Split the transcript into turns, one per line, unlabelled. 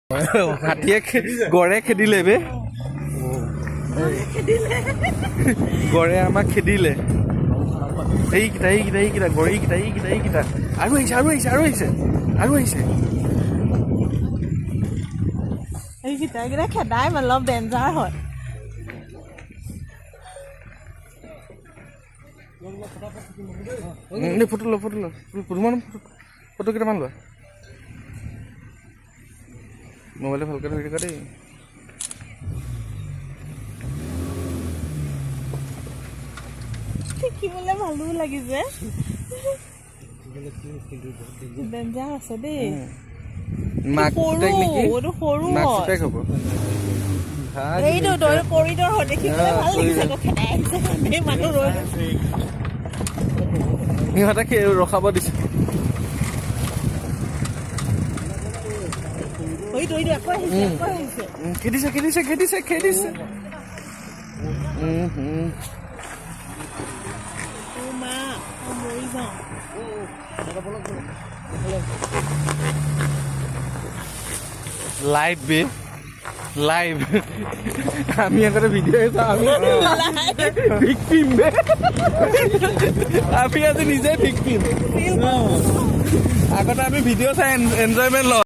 হাতীয়ে গড়ে খেদিলে বে গড়ে আমাক খেদিলে এইকেইটা গড়েইকেইটা আৰু আহিছে
এইকেইটা খেদাই মানে অলপ ডেঞ্জাৰ হয়
ফটো ল ফটো কেইটামান লোৱা মোবাইলটো ভালকৈ ধৰি থকা দেই
দেখিবলৈ ভালো লাগিছে ডেঞ্জাৰ আছে দেই কৰিডৰ হয় দেখিবলৈ ভাল লাগিছে খেদাই আহিছে মানুহ ৰৈ
সিহঁতে ৰখাব দিছে খেদিছে লাইভ আমি আগতে ভিডিঅ' চাওঁ আমি আজি নিজে ভিক্টিম আগতে আমি ভিডিঅ' চাই এনজয়মেণ্ট লওঁ